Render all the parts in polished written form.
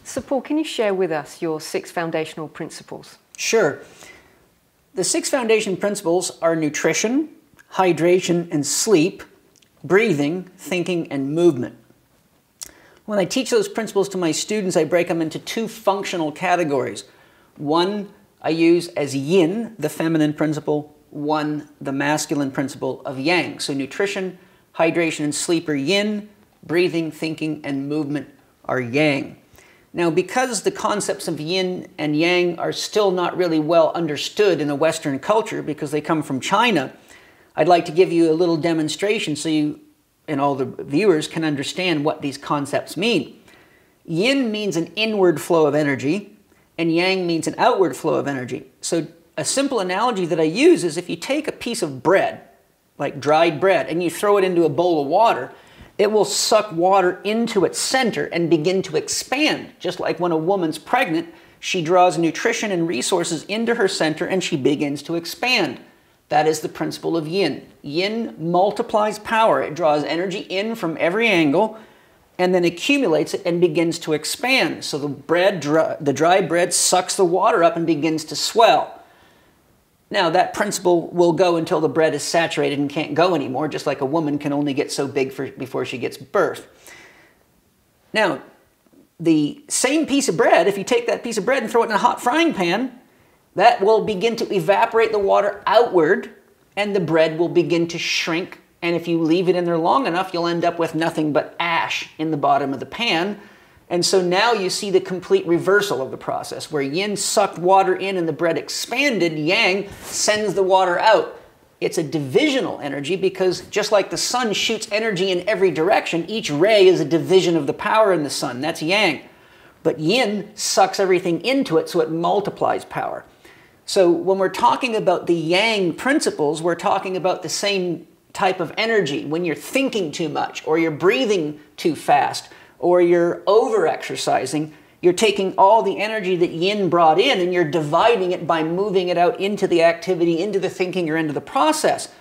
So Paul, can you share with us your 6 foundational principles? Sure. The 6 foundation principles are nutrition, hydration and sleep, breathing, thinking, and movement. When I teach those principles to my students, I break them into 2 functional categories. One I use as yin, the feminine principle, one, the masculine principle of yang. So nutrition, hydration, and sleep are yin, breathing, thinking, and movement are yang. Now, because the concepts of yin and yang are still not really well understood in the Western culture because they come from China, I'd like to give you a little demonstration so you and all the viewers can understand what these concepts mean. Yin means an inward flow of energy, and yang means an outward flow of energy. So a simple analogy that I use is if you take a piece of bread, like dried bread, and you throw it into a bowl of water, it will suck water into its center and begin to expand. Just like when a woman's pregnant, she draws nutrition and resources into her center and she begins to expand. That is the principle of yin. Yin multiplies power. It draws energy in from every angle and then accumulates it and begins to expand. So the dry bread sucks the water up and begins to swell. Now, that principle will go until the bread is saturated and can't go anymore, just like a woman can only get so big before she gets birth. Now, the same piece of bread, if you take that piece of bread and throw it in a hot frying pan, that will begin to evaporate the water outward, and the bread will begin to shrink. And if you leave it in there long enough, you'll end up with nothing but ash in the bottom of the pan. And so now you see the complete reversal of the process, where yin sucked water in and the bread expanded, yang sends the water out. It's a divisional energy because just like the sun shoots energy in every direction, each ray is a division of the power in the sun. That's yang. But yin sucks everything into it, so it multiplies power. So when we're talking about the yang principles, we're talking about the same type of energy. When you're thinking too much, or you're breathing too fast, or you're over-exercising, you're taking all the energy that yin brought in and you're dividing it by moving it out into the activity, into the thinking, or into the process.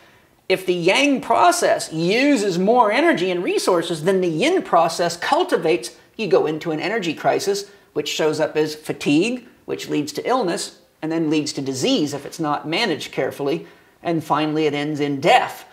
If the yang process uses more energy and resources than the yin process cultivates, you go into an energy crisis, which shows up as fatigue, which leads to illness, and then leads to disease if it's not managed carefully, and finally it ends in death.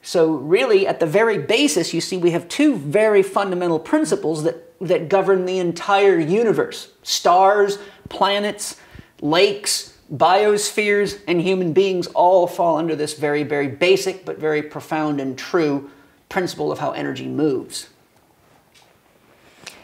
So really, at the very basis, you see we have 2 very fundamental principles that govern the entire universe. Stars, planets, lakes, biospheres, and human beings all fall under this very, very basic but very profound and true principle of how energy moves.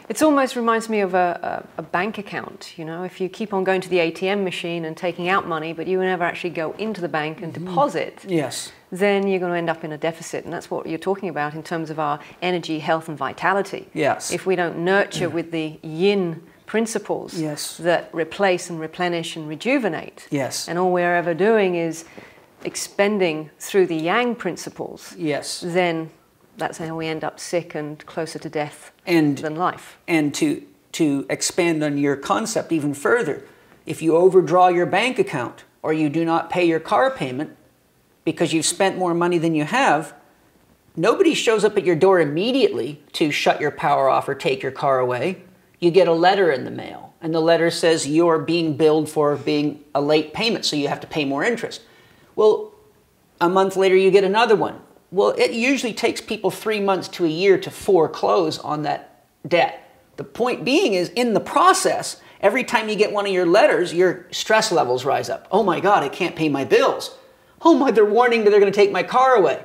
It almost reminds me of a bank account. You know, if you keep on going to the ATM machine and taking out money, but you never actually go into the bank and deposit, yes, then you're going to end up in a deficit. And that's what you're talking about in terms of our energy, health, and vitality. Yes. If we don't nurture with the yin principles that replace and replenish and rejuvenate, and all we're ever doing is expending through the yang principles, then that's how we end up sick and closer to death than life. And to expand on your concept even further, if you overdraw your bank account or you do not pay your car payment because you've spent more money than you have, nobody shows up at your door immediately to shut your power off or take your car away. You get a letter in the mail, and the letter says you're being billed for being a late payment, so you have to pay more interest. Well, a month later you get another one. Well, it usually takes people 3 months to a year to foreclose on that debt. The point being is, in the process, every time you get one of your letters, your stress levels rise up. Oh my God, I can't pay my bills. Oh my, they're warning me they're going to take my car away.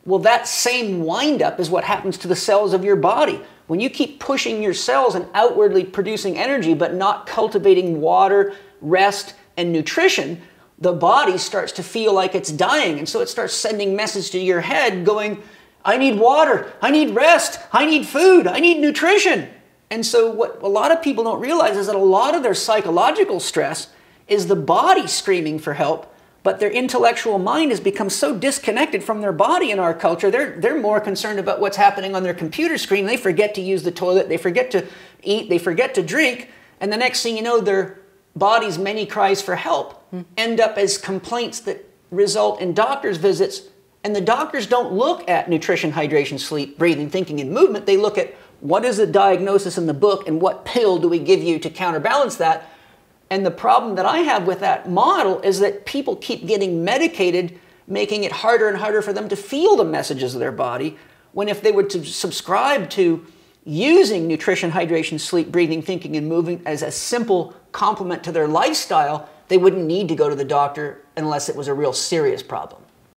Well, that same wind-up is what happens to the cells of your body. When you keep pushing your cells and outwardly producing energy, but not cultivating water, rest, and nutrition, the body starts to feel like it's dying. And so it starts sending messages to your head going, I need water, I need rest, I need food, I need nutrition. And so what a lot of people don't realize is that a lot of their psychological stress is the body screaming for help, but their intellectual mind has become so disconnected from their body in our culture, they're more concerned about what's happening on their computer screen. They forget to use the toilet, they forget to eat, they forget to drink, and the next thing you know, their body's many cries for help end up as complaints that result in doctor's visits, and the doctors don't look at nutrition, hydration, sleep, breathing, thinking, and movement. They look at what is the diagnosis in the book and what pill do we give you to counterbalance that? And the problem that I have with that model is that people keep getting medicated, making it harder and harder for them to feel the messages of their body, when if they were to subscribe to using nutrition, hydration, sleep, breathing, thinking, and moving as a simple complement to their lifestyle, they wouldn't need to go to the doctor unless it was a real serious problem.